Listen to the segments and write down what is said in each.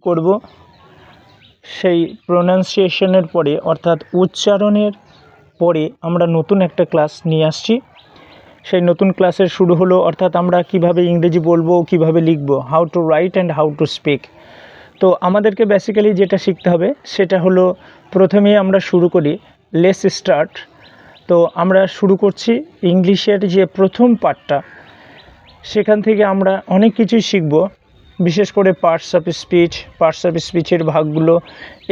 করব সেই প্রোনাউন্সিয়েশনের পরে অর্থাৎ উচ্চারণের পরে আমরা নতুন একটা ক্লাস নিয়ে আসছি। সেই নতুন ক্লাসের শুরু হলো, অর্থাৎ আমরা কিভাবে ইংরেজি বলবো, কিভাবে লিখব, how to right and how to speak. তো আমাদেরকে বেসিক্যালি যেটা শিখতে হবে সেটা হলো, প্রথমেই আমরা শুরু করি লেটস স্টার্ট। তো আমরা শুরু করছি ইংলিশের যে প্রথম পার্টটা, সেখান থেকে আমরা অনেক কিছুই শিখব, বিশেষ করে পার্টস অফ স্পিচের ভাগগুলো,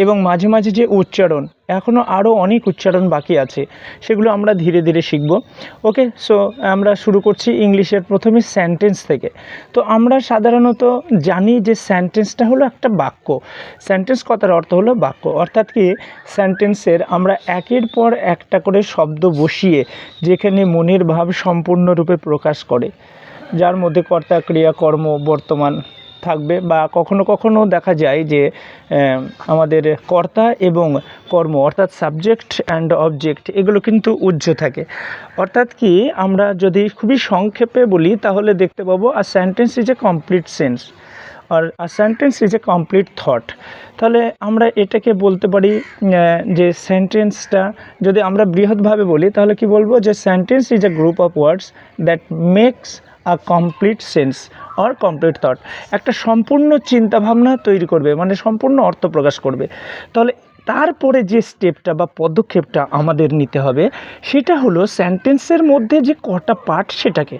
এবং মাঝে মাঝে যে উচ্চারণ, এখনও আরও অনেক উচ্চারণ বাকি আছে, সেগুলো আমরা ধীরে ধীরে শিখব। ওকে, সো আমরা শুরু করছি ইংলিশের প্রথমে সেন্টেন্স থেকে। তো আমরা সাধারণত জানি যে সেন্টেন্সটা হলো একটা বাক্য। সেন্টেন্স কথার অর্থ হলো বাক্য, অর্থাৎ কি সেন্টেন্সের আমরা একের পর একটা করে শব্দ বসিয়ে যেখানে মনের ভাব সম্পূর্ণরূপে প্রকাশ করে, যার মধ্যে কর্তা, ক্রিয়া, কর্ম, বর্তমান থাকবে, বা কখনো কখনো দেখা যায় যে আমাদের কর্তা এবং কর্ম অর্থাৎ সাবজেক্ট অ্যান্ড অবজেক্ট এগুলো কিন্তু উহ্য থাকে। অর্থাৎ কি আমরা যদি খুবই সংক্ষেপে বলি তাহলে দেখতে পাবো a sentence is a complete sense আর a sentence is a complete thought. তাহলে আমরা এটাকে বলতে পারি যে সেন্টেন্সটা যদি আমরা বৃহৎভাবে বলি তাহলে কি বলবো, যে sentence is a group of words that makes a complete sense or complete thought. একটা সম্পূর্ণ চিন্তাভাবনা তৈরি করবে, মানে সম্পূর্ণ অর্থ প্রকাশ করবে। তাহলে তারপরে যে স্টেপটা বা পদক্ষেপটা আমাদের নিতে হবে সেটা হলো সেন্টেন্সের মধ্যে যে কটা পার্ট সেটাকে,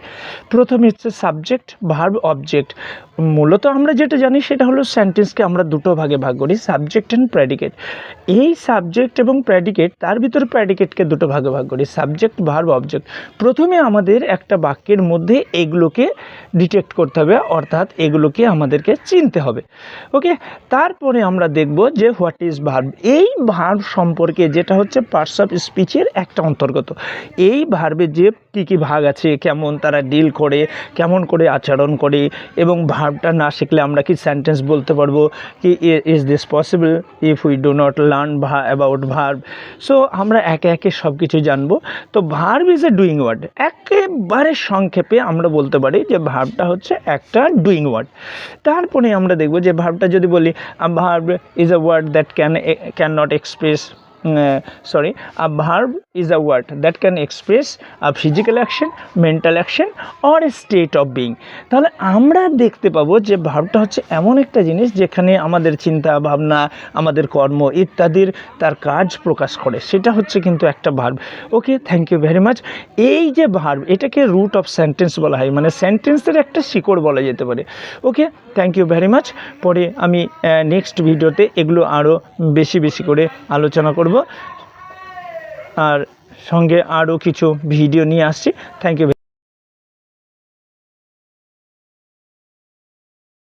প্রথমে হচ্ছে সাবজেক্ট, ভার্ব, অবজেক্ট। মূলত আমরা যেটা জানি সেটা হলো সেন্টেন্সকে আমরা দুটো ভাগে ভাগ করি, সাবজেক্ট অ্যান্ড প্রেডিকেট। এই সাবজেক্ট এবং প্রেডিকেট, তার ভিতরে প্রেডিকেটকে দুটো ভাগে ভাগ করি, সাবজেক্ট, ভার্ব, অবজেক্ট। প্রথমে আমাদের একটা বাক্যের মধ্যে এগুলোকে ডিটেক্ট করতে হবে, অর্থাৎ এগুলোকে আমাদেরকে চিনতে হবে। ওকে, তারপরে আমরা দেখব যে হোয়াট ইজ ভার্ব। এই ভার্ব সম্পর্কে, যেটা হচ্ছে পার্টস অফ স্পিচের একটা অন্তর্গত। এই ভার্বের যে কী কী ভাগ আছে, কেমন তারা ডিল করে, কেমন করে আচরণ করে, এবং ভার্বটা না শিখলে আমরা কি সেন্টেন্স বলতে পারবো, কি is this possible if we do not learn about verb. So আমরা একে একে সব কিছু জানবো। তো verb is a doing word. একেবারে সংক্ষেপে আমরা বলতে পারি যে ভার্বটা হচ্ছে একটা ডুইং ওয়ার্ড। তারপরে আমরা দেখব যে ভার্বটা যদি বলি, verb is a word that can not express a verb is a word that can express a physical action, mental action or a state of being. তাহলে আমরা দেখতে পাবো যে ভার্বটা হচ্ছে এমন একটা জিনিস যেখানে আমাদের চিন্তা ভাবনা, আমাদের কর্ম ইত্যাদির তার কাজ প্রকাশ করে, সেটা হচ্ছে কিন্তু একটা verb. Okay, thank you very much. এই যে ভার্ব, এটাকে রুট অফ সেন্টেন্স বলা হয়, মানে সেন্টেন্সের একটা শিকড় বলা যেতে পারে। ওকে, থ্যাংক ইউ ভেরি মাচ। পরে আমি নেক্সট ভিডিওতে এগুলো আরও বেশি বেশি করে আলোচনা করব, আর সঙ্গে আরও কিছু ভিডিও নিয়ে আসছি। Thank you.